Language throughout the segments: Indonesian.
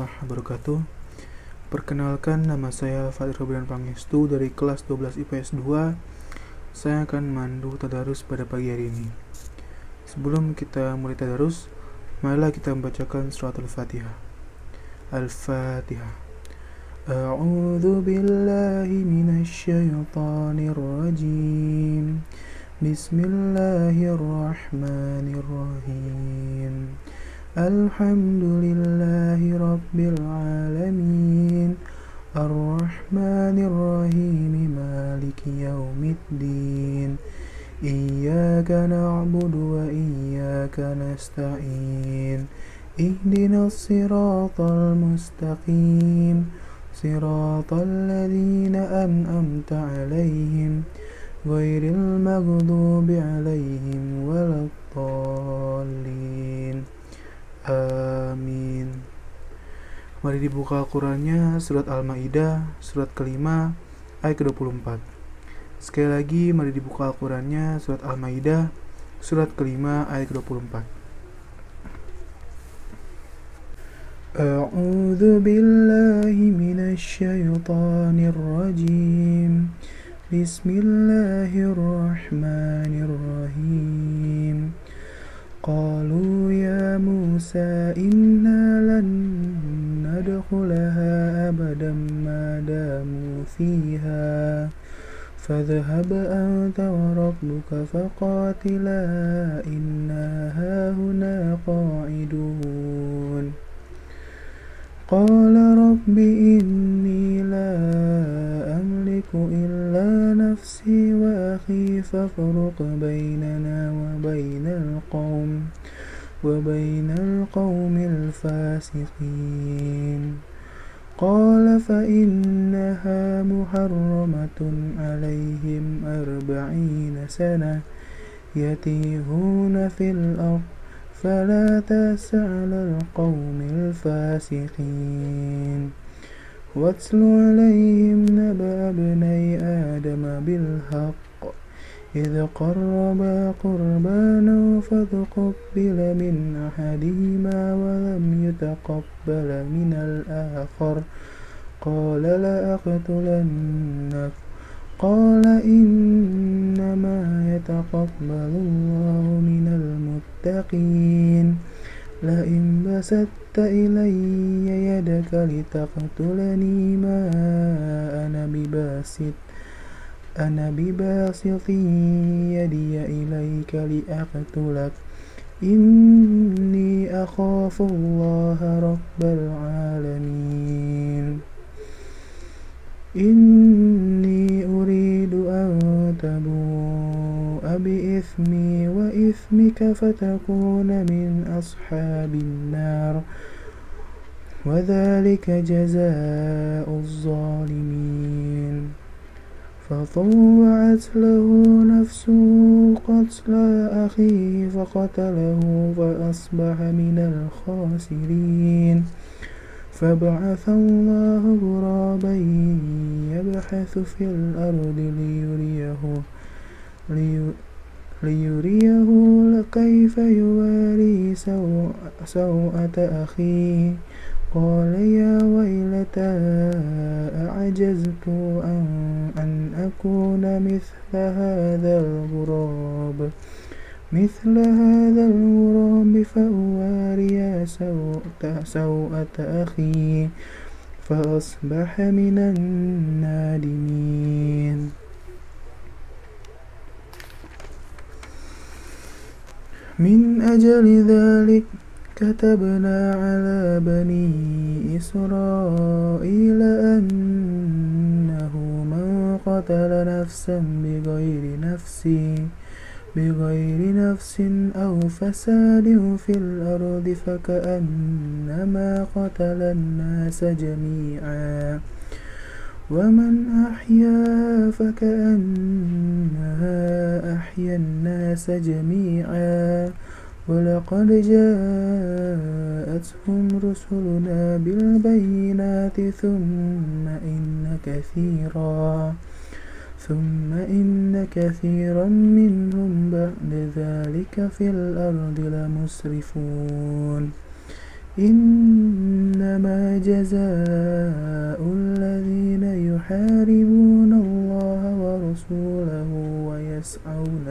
warahmatullahi wabarakatuh. Perkenalkan, nama saya Fadil Robian Pangestu dari kelas 12 IPS 2. Saya akan memandu tadarus pada pagi hari ini. Sebelum kita mulai tadarus, marilah kita membacakan surat Al-Fatihah. Al-Fatihah. A'udzu billahi minasyaitonir rajim. Bismillahirrahmanirrahim. Alhamdulillahi rabbil alamin. Ar-Rahmanir-Rahim. Maliki yaumiddin. Iyyaka na'budu wa iyyaka nasta'in. Ihdinas siratal mustaqim. Siratal ladzina an'amta 'alaihim ghairil maghdubi 'alaihim waladdallin. Amin. Mari dibuka Al-Qur'annya, surat Al-Maidah, surat kelima, ayat ke-24. Sekali lagi, mari dibuka Al-Qur'annya, surat Al-Maidah, surat kelima, ayat ke-24. A'udzu billahi minasyaitonir rajim. Bismillahirrahmanirrahim. Qalu ya Musa inna lan nadkhulaha abadan ma damu fiha fadhhab anta wa rabbuka faqatila inna hahuna qa'idun. Qala rabbi inni la amliku illa nafsi wa akhi fafruq bainana wa bainal qawmil fasiqin. Qala fa innaha muharramatun alayhim 40 sanah yatihuna fil ardh فلا تأس على القوم الفاسقين. واتل عليهم نبأ ابني آدم بالحق إذ قربا قربانا فتقبل من أحدهما ولم يتقبل من الآخر قال لأقتلنك. قال إنما يتقبل الله من المتقين. لئن بسطت إلي يدك لتقتلني ما أنا بباسط يدي إليك لأقتلك إني أخاف الله رب العالمين. إني أريد أن تبوء بإثمي وإثمك فتكون من أصحاب النار وذلك جزاء الظالمين. فطوعت له نفسه قتل أخيه فقتله فأصبح من الخاسرين. فبعث الله غرابا يبحث في الأرض ليريه كيف يواري سوءة أخيه. قال يا ويلتى أعجزت أن أكون مثل هذا الغراب فأواري سوءة أخي فأصبح من النادمين. من أجل ذلك كتبنا على بني إسرائيل أنه من قتل نفسا بغير نفس أو فساد في الأرض فكأنما قتل الناس جميعا ومن أحياها فكأنها أحيا الناس جميعا. ولقد جاءتهم رسلنا بالبينات ثم إن كثيرا منهم بعد ذلك في الأرض لمسرفون. إنما جزاء الذين يحاربون الله ورسوله ويسعون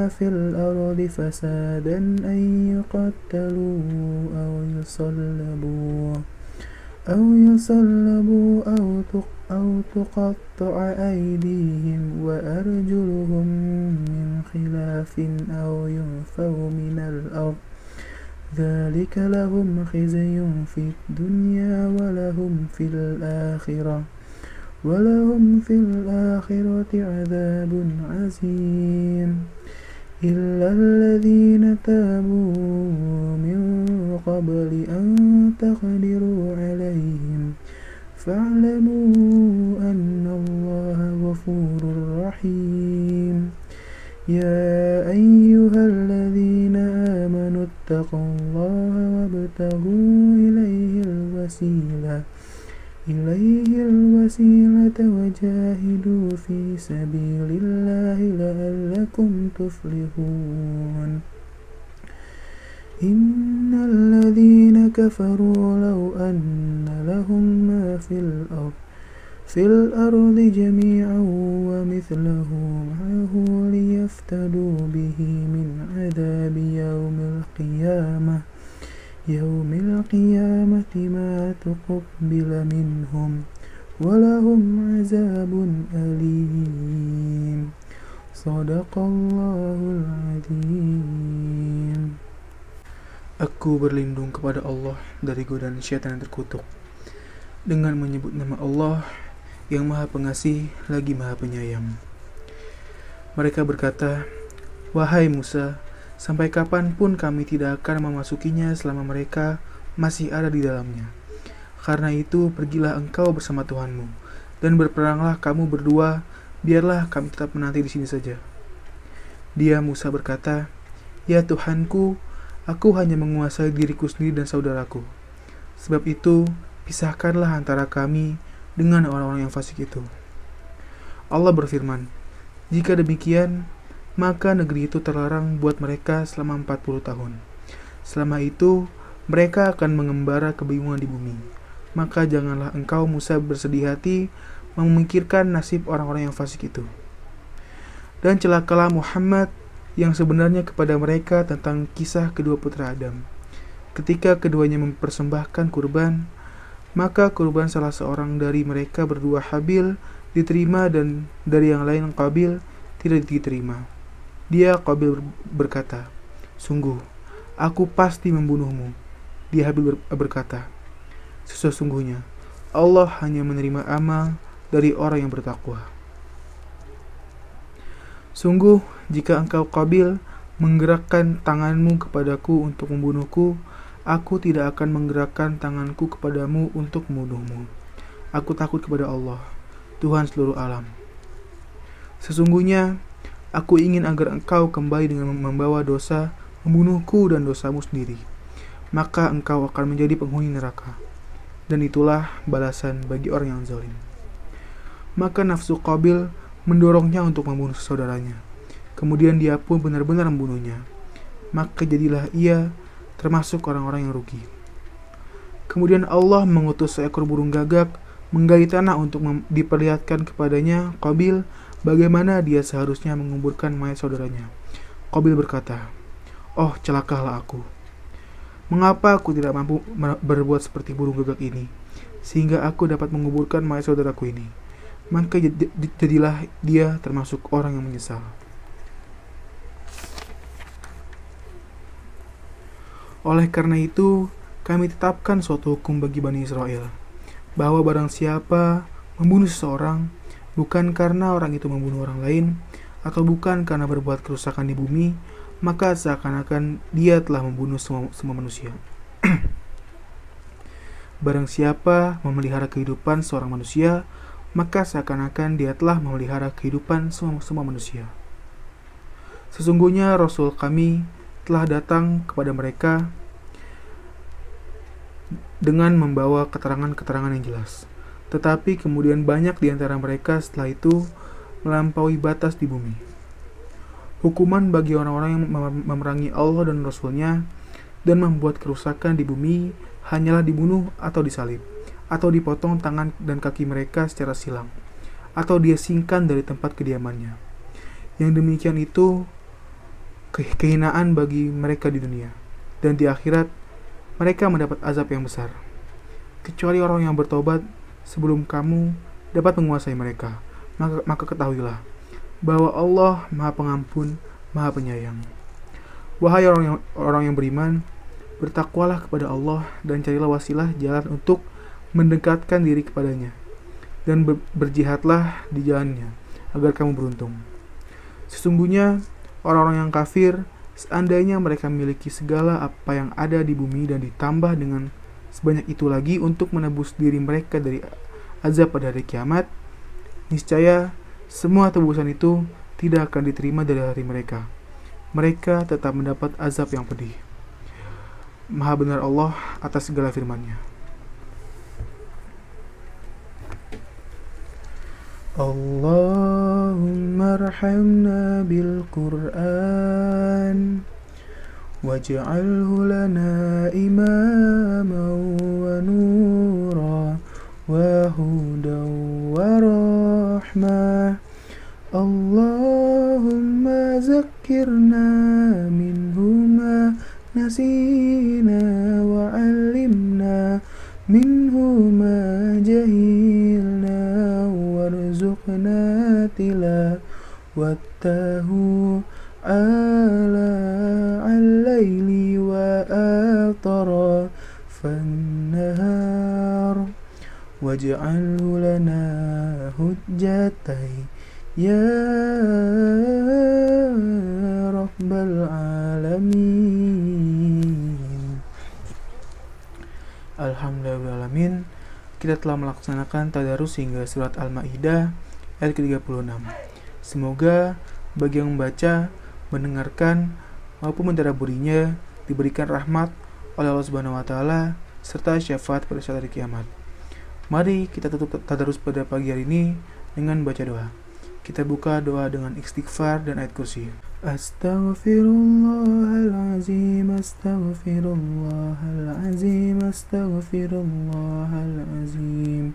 في الأرض فسادا أن يقتلوا أو تقطع أيديهم وأرجلهم من خلاف أو ينفوا من الأرض ذلك لهم خزي في الدنيا ولهم في الآخرة عذاب عظيم إلا الذين تابوا من قبل أن تقدروا عليهم فاعلموا أن الله غفور رحيم يا أيها الذين آمنوا اتقوا الله وابتغوا إليه الوسيلة وجاهدوا في سبيل الله لعلكم تفلحون إن الذين كفروا لو أن لهم ما في الأرض جميعا ومثله معه ليفتدوا به من عذاب يوم القيامة ما تقبل منهم ولهم عذاب أليم صدق الله العظيم. Aku berlindung kepada Allah dari godaan syaitan yang terkutuk dengan menyebut nama Allah yang Maha Pengasih lagi Maha Penyayang. Mereka berkata, "Wahai Musa, sampai kapanpun kami tidak akan memasukinya selama mereka masih ada di dalamnya. Karena itu pergilah engkau bersama Tuhanmu dan berperanglah kamu berdua, biarlah kami tetap menanti di sini saja." Dia Musa berkata, "Ya Tuhanku, aku hanya menguasai diriku sendiri dan saudaraku. Sebab itu, pisahkanlah antara kami dengan orang-orang yang fasik itu." Allah berfirman, "Jika demikian, maka negeri itu terlarang buat mereka selama 40 tahun. Selama itu, mereka akan mengembara kebingungan di bumi. Maka janganlah engkau Musa bersedih hati memikirkan nasib orang-orang yang fasik itu. Dan celakalah Muhammad yang sebenarnya kepada mereka tentang kisah kedua putra Adam. Ketika keduanya mempersembahkan kurban, maka kurban salah seorang dari mereka berdua Habil diterima dan dari yang lain Qabil tidak diterima. Dia Qabil berkata, 'Sungguh, aku pasti membunuhmu.' Dia Habil berkata, 'Sesungguhnya Allah hanya menerima amal dari orang yang bertakwa.' Sungguh, jika engkau Qabil menggerakkan tanganmu kepadaku untuk membunuhku, aku tidak akan menggerakkan tanganku kepadamu untuk membunuhmu. Aku takut kepada Allah, Tuhan seluruh alam. Sesungguhnya, aku ingin agar engkau kembali dengan membawa dosa membunuhku dan dosamu sendiri. Maka engkau akan menjadi penghuni neraka. Dan itulah balasan bagi orang yang zalim." Maka nafsu Qabil mendorongnya untuk membunuh saudaranya. Kemudian dia pun benar-benar membunuhnya. Maka jadilah ia termasuk orang-orang yang rugi. Kemudian Allah mengutus seekor burung gagak menggali tanah untuk diperlihatkan kepadanya Qabil bagaimana dia seharusnya menguburkan mayat saudaranya. Qabil berkata, "Oh, celakalah aku. Mengapa aku tidak mampu berbuat seperti burung gagak ini, sehingga aku dapat menguburkan mayat saudaraku ini?" Maka jadilah dia termasuk orang yang menyesal. Oleh karena itu, kami tetapkan suatu hukum bagi Bani Israel, bahwa barang siapa membunuh seseorang, bukan karena orang itu membunuh orang lain, atau bukan karena berbuat kerusakan di bumi, maka seakan-akan dia telah membunuh semua manusia. Barang siapa memelihara kehidupan seorang manusia, maka seakan-akan dia telah memelihara kehidupan semua manusia. Sesungguhnya Rasul kami telah datang kepada mereka dengan membawa keterangan-keterangan yang jelas. Tetapi kemudian banyak di antara mereka setelah itu melampaui batas di bumi. Hukuman bagi orang-orang yang memerangi Allah dan Rasul-Nya dan membuat kerusakan di bumi hanyalah dibunuh atau disalib, atau dipotong tangan dan kaki mereka secara silang, atau diasingkan dari tempat kediamannya. Yang demikian itu kehinaan bagi mereka di dunia, dan di akhirat mereka mendapat azab yang besar. Kecuali orang yang bertobat sebelum kamu dapat menguasai mereka, maka ketahuilah bahwa Allah Maha Pengampun, Maha Penyayang. Wahai orang yang beriman, bertakwalah kepada Allah dan carilah wasilah jalan untuk mendekatkan diri kepadanya, dan berjihadlah di jalannya agar kamu beruntung. Sesungguhnya orang-orang yang kafir, seandainya mereka memiliki segala apa yang ada di bumi dan ditambah dengan sebanyak itu lagi untuk menebus diri mereka dari azab pada hari kiamat, niscaya semua tebusan itu tidak akan diterima dari hari mereka. Mereka tetap mendapat azab yang pedih. Maha benar Allah atas segala firman-Nya. Allahumma arhamna bil Qur'an waj'alhu lana imaman wa nura wa hudan wa rahmah. Allahumma zakkirna minhu ma nasina wa 'allimna minhu ma jahilna warzuqna tilawatahu ala al-laili wa atrafan-nahar waj'alhu lana hujjatai ya rabbal alamin. Alhamdulillahirrahmanirrahim. Kita telah melaksanakan tadarus hingga surat Al-Maidah ayat ke-36. Semoga bagi yang membaca, mendengarkan maupun mentadabburinya diberikan rahmat oleh Allah Subhanahu wa taala serta syafaat pada saat hari kiamat. Mari kita tutup tadarus pada pagi hari ini dengan baca doa. Kita buka doa dengan istighfar dan ayat kursi. Astaghfirullahalazim, astaghfirullahalazim, astaghfirullahalazim.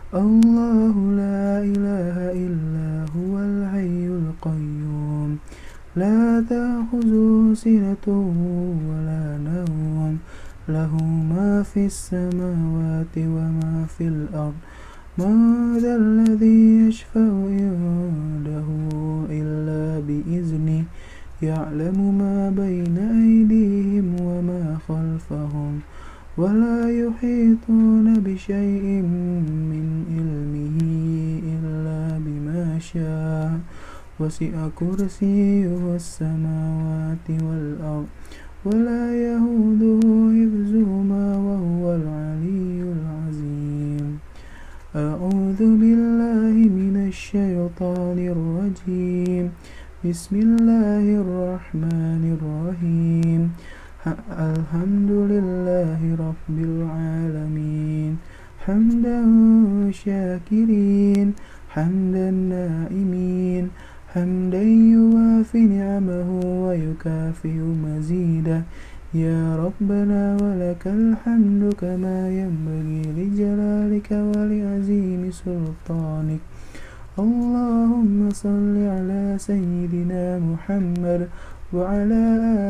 Allahu la ilaha illa huwal hayyul qayyum, la ta'khudhuhu sinatun wa la nawm, lahu ma fis samawati wa ma fil ard. ما ذا الذي يشفع عنده إلا بإذنه يعلم ما بين أيديهم وما خلفهم ولا يحيطون بشيء من علمه إلا بما شاء وسع كرسيه السماوات والأرض ولا يئوده حفظهما وهو العلي العظيم. أعوذ بالله من الشيطان الرجيم. بسم الله الرحمن الرحيم. الحمد لله رب العالمين حمدا شاكرين حمدا نائمين حمدا يوافي نعمه ويكافئ مزيدا. يا ربنا ولك الحمد كما ينبغي لجلالك ولعظيم سلطانك. اللهم صل على سيدنا محمد وعلى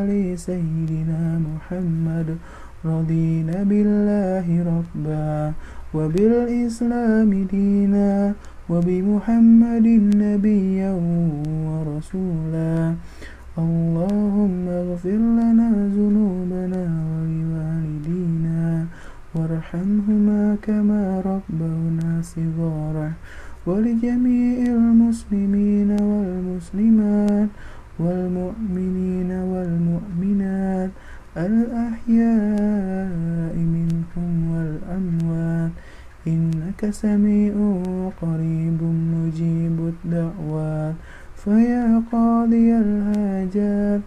آل سيدنا محمد. رضينا بالله ربا وبالإسلام دينا وبمحمد نبيا ورسولا. اللهم اغفر لنا ذنوبنا ولوالدينا وارحمهما كما ربونا صغارا ولجميع المسلمين والمسلمات والمؤمنين والمؤمنات الأحياء منهم والأموات إنك سميع قريب مجيب الدعوات. فيا قاضي الحاجات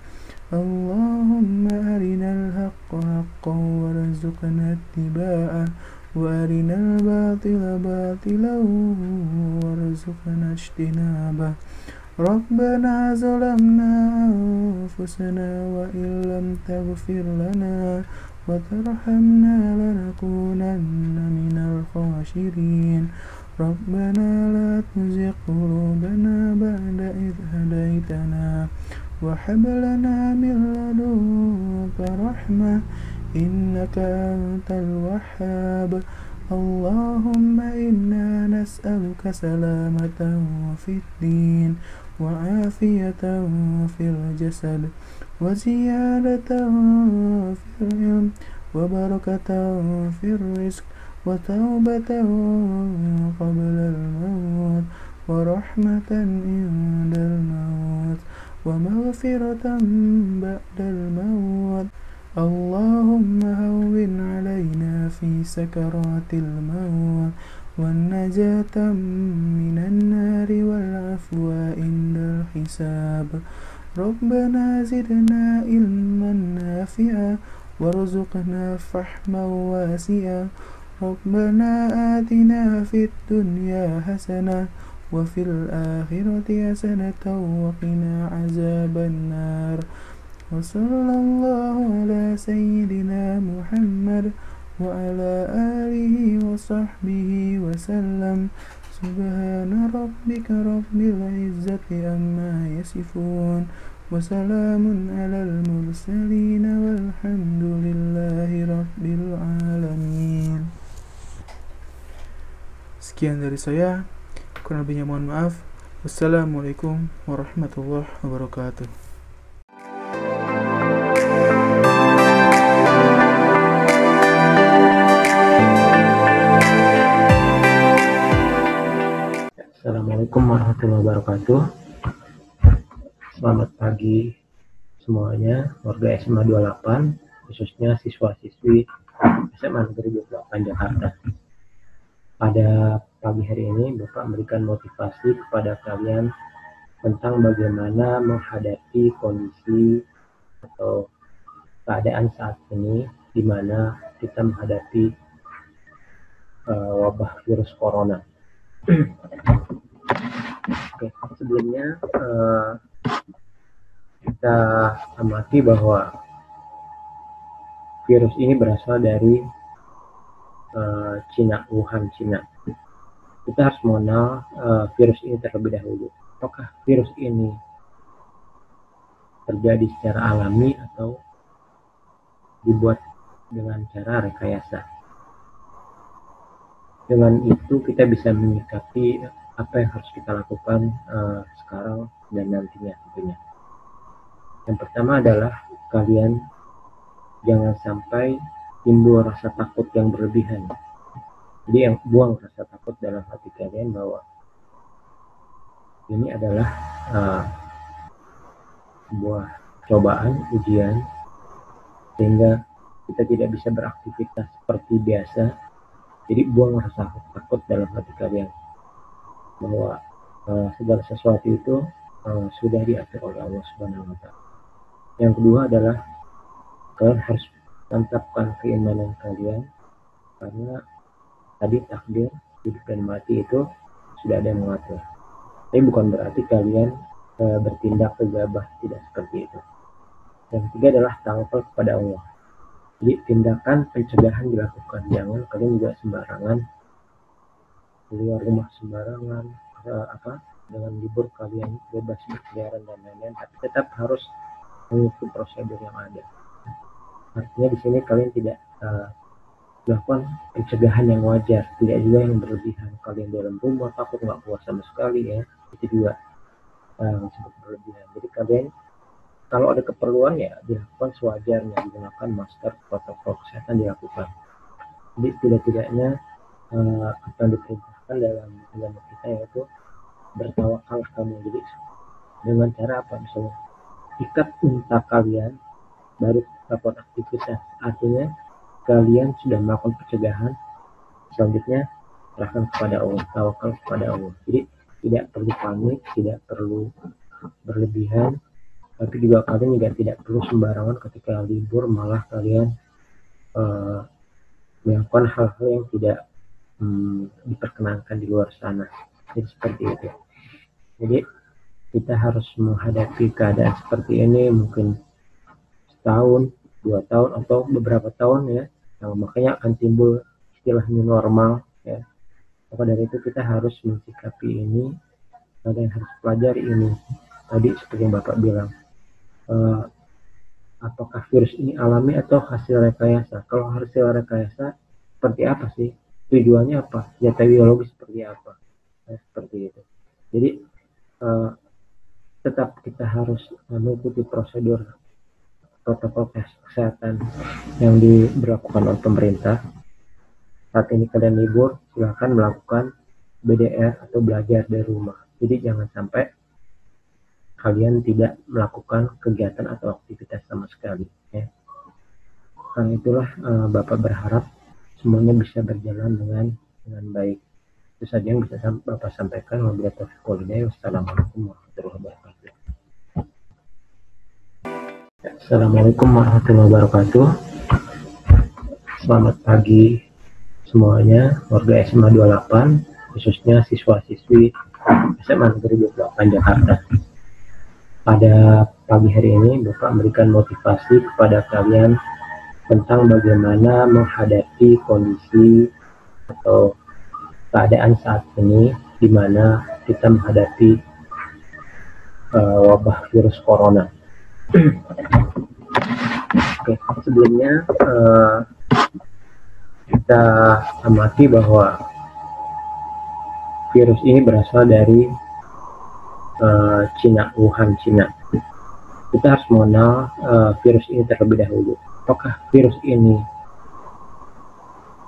اللهم أرنا الحق حقا وارزقنا اتباعه وأرنا الباطل باطلا وارزقنا اجتنابه. ربنا ظلمنا أنفسنا وإن لم تغفر لنا وترحمنا لنكونن من الخاسرين ربنا لا تزغ قلوبنا بعد إذ هديتنا وهب لنا من لدنك رحمة إنك أنت الوهاب اللهم إنا نسألك سلامة في الدين وعافية في الجسد وزيادة في العلم وبركة في الرزق وتوبة قبل الموت ورحمة عند الموت ومغفرة بعد الموت اللهم هون علينا في سكرات الموت والنجاة من النار والعفو عند الحساب ربنا زدنا علما نافعا وارزقنا فهما واسعا ربنا آتنا في الدنيا حسنة وفي الآخرة حسنة وقنا عذاب النار وصلى الله على سيدنا محمد وعلى آله وصحبه وسلم سبحان ربك رب العزة عما يصفون وسلام على المرسلين والحمد لله رب العالمين. Sekian dari saya, kurang lebihnya mohon maaf. Wassalamualaikum warahmatullahi wabarakatuh. Assalamualaikum warahmatullahi wabarakatuh. Selamat pagi semuanya, warga SMA 28, khususnya siswa-siswi SMA Negeri 28 Jakarta. Pada pagi hari ini, Bapak memberikan motivasi kepada kalian tentang bagaimana menghadapi kondisi atau keadaan saat ini di mana kita menghadapi wabah virus corona. Oke, sebelumnya kita amati bahwa virus ini berasal dari Cina, Wuhan, Cina. Kita harus mengenal virus ini terlebih dahulu. Apakah virus ini terjadi secara alami atau dibuat dengan cara rekayasa? Dengan itu kita bisa menyikapi apa yang harus kita lakukan sekarang dan nantinya tentunya. Yang pertama adalah kalian jangan sampai timbul rasa takut yang berlebihan. Jadi yang buang rasa takut dalam hati kalian bahwa ini adalah sebuah cobaan, ujian, sehingga kita tidak bisa beraktivitas seperti biasa. Jadi buang rasa takut dalam hati kalian bahwa segala sesuatu itu sudah diatur oleh Allah Subhanahu wa Ta'ala. Yang kedua adalah kalian harus mantapkan keimanan kalian, karena tadi takdir hidup dan mati itu sudah ada yang mengatur. Tapi bukan berarti kalian bertindak gegabah, tidak seperti itu. Yang ketiga adalah tawakal kepada Allah. Jadi tindakan pencegahan dilakukan, jangan kalian juga sembarangan keluar rumah sembarangan, dengan libur kalian bebas berkeliaran dan lain-lain, tapi tetap harus mengikuti prosedur yang ada. Artinya di sini kalian tidak melakukan pencegahan yang wajar, tidak juga yang berlebihan. Kalian dalam rumah takut nggak keluar sama sekali, ya itu juga disebut berlebihan. Jadi kalian kalau ada keperluan ya dilakukan sewajarnya, digunakan masker, protokol kesehatan dilakukan. Jadi tidak-tidaknya apa yang diperintahkan dalam agama kita yaitu bertawakal kamu. Jadi dengan cara apa? Misalnya ikat unta kalian baru melakukan aktivitas, artinya kalian sudah melakukan pencegahan. Selanjutnya serahkan kepada Allah, tawakal kepada Allah. Jadi tidak perlu panik, tidak perlu berlebihan, tapi juga kalian juga tidak perlu sembarangan ketika libur malah kalian melakukan hal-hal yang tidak diperkenankan di luar sana. Jadi seperti itu. Jadi kita harus menghadapi keadaan seperti ini mungkin setahun, 2 tahun, atau beberapa tahun ya. Nah, makanya akan timbul istilah new normal ya. Maka dari itu kita harus mensikapi ini, ada yang harus pelajari ini. Tadi seperti yang Bapak bilang, apakah virus ini alami atau hasil rekayasa? Kalau hasil rekayasa, seperti apa sih? Tujuannya apa? Senjata biologis seperti apa? Nah, seperti itu. Jadi tetap kita harus mengikuti prosedur protokol kesehatan yang diberlakukan oleh pemerintah. Saat ini kalian libur, silakan melakukan BDR atau belajar dari rumah. Jadi jangan sampai kalian tidak melakukan kegiatan atau aktivitas sama sekali ya. Karena itulah Bapak berharap semuanya bisa berjalan dengan baik. Itu saja yang bisa Bapak sampaikan. Wabillahi taufiq wal hidayah. Wassalamualaikum warahmatullahi wabarakatuh. Assalamualaikum warahmatullahi wabarakatuh. Selamat pagi semuanya, warga SMA 28, khususnya siswa-siswi SMA Negeri 28 Jakarta. Pada pagi hari ini, Bapak memberikan motivasi kepada kalian tentang bagaimana menghadapi kondisi atau keadaan saat ini, di mana kita menghadapi wabah virus corona. Oke, sebelumnya kita amati bahwa virus ini berasal dari Cina, Wuhan, Cina. Kita harus mengenal virus ini terlebih dahulu. Apakah virus ini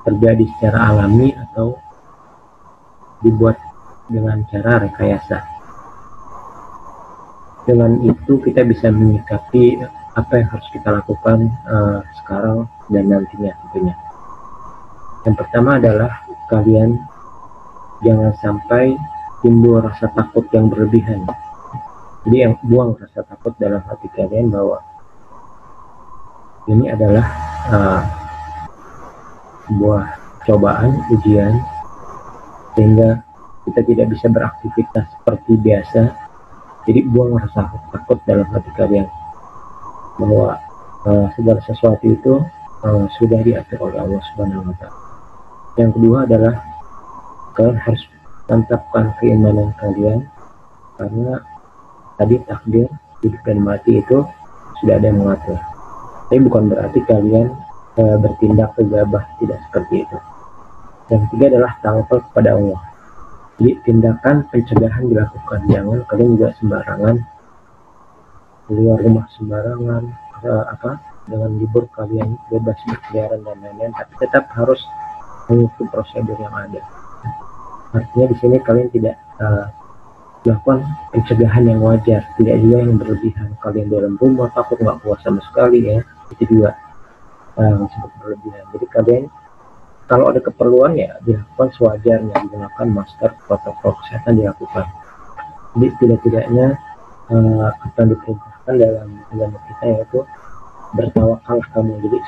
terjadi secara alami atau dibuat dengan cara rekayasa? Dengan itu kita bisa menyikapi apa yang harus kita lakukan sekarang dan nantinya tentunya. Yang pertama adalah kalian jangan sampai timbul rasa takut yang berlebihan. Jadi yang buang rasa takut dalam hati kalian bahwa ini adalah sebuah cobaan, ujian, sehingga kita tidak bisa beraktivitas seperti biasa. Jadi buang rasa takut dalam hati kalian bahwa segala sesuatu itu sudah diatur oleh Allah Subhanahu wa Ta'ala. Yang kedua adalah kalian harus mantapkan keimanan kalian, karena tadi takdir hidup dan mati itu sudah ada yang mengatur. Tapi bukan berarti kalian bertindak gegabah, tidak seperti itu. Yang ketiga adalah tawakal kepada Allah. Jadi tindakan pencegahan dilakukan, jangan kalian juga sembarangan keluar rumah sembarangan, dengan libur kalian bebas berkeliaran dan lain-lain, tapi tetap harus mengikuti prosedur yang ada. Artinya di sini kalian tidak melakukan pencegahan yang wajar, tidak juga yang berlebihan. Kalian dalam rumah takut nggak puas sama sekali ya, itu juga disebut berlebihan. Jadi kalian kalau ada keperluan ya dilakukan sewajarnya, menggunakan masker, protokol kesehatan dilakukan. Jadi tidak-tidaknya apa yang diperintahkan dalam agama kita yaitu bertawakal kamu. Jadi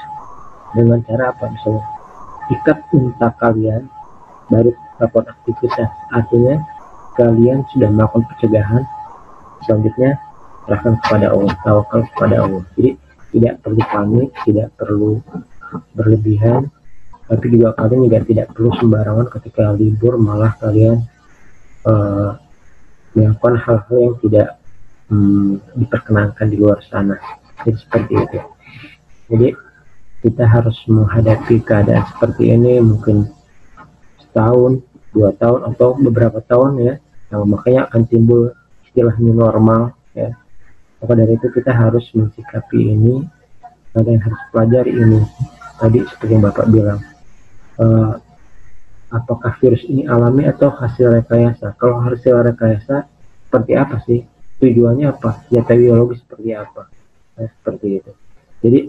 dengan cara apa? Misalnya ikat unta kalian baru melakukan aktivitas, artinya kalian sudah melakukan pencegahan. Selanjutnya serahkan kepada Allah, tawakal kepada Allah. Jadi tidak perlu panik, tidak perlu berlebihan, tapi juga kalian juga tidak perlu sembarangan ketika libur malah kalian melakukan hal-hal yang tidak diperkenankan di luar sana. Jadi seperti itu. Jadi kita harus menghadapi keadaan seperti ini mungkin setahun, 2 tahun, atau beberapa tahun ya. Nah, makanya akan timbul istilah new normal ya. Maka dari itu kita harus mensikapi ini, ada yang harus pelajari ini. Tadi seperti yang Bapak bilang, apakah virus ini alami atau hasil rekayasa? Kalau hasil rekayasa, seperti apa sih? Tujuannya apa? Senjata biologis seperti apa? Nah, seperti itu. Jadi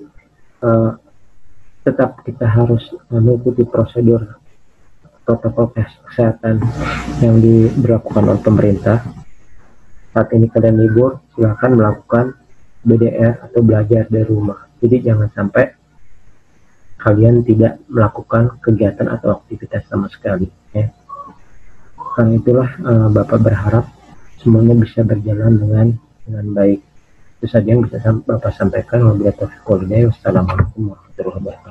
tetap kita harus mengikuti prosedur protokol kesehatan yang diberlakukan oleh pemerintah. Saat ini kalian libur, silakan melakukan BDR atau belajar dari rumah. Jadi jangan sampai kalian tidak melakukan kegiatan atau aktivitas sama sekali ya. Karena itulah Bapak berharap semuanya bisa berjalan dengan baik. Itu saja yang bisa Bapak sampaikan. Wabillahi taufiq wal hidayah. Wassalamualaikum warahmatullahi wabarakatuh.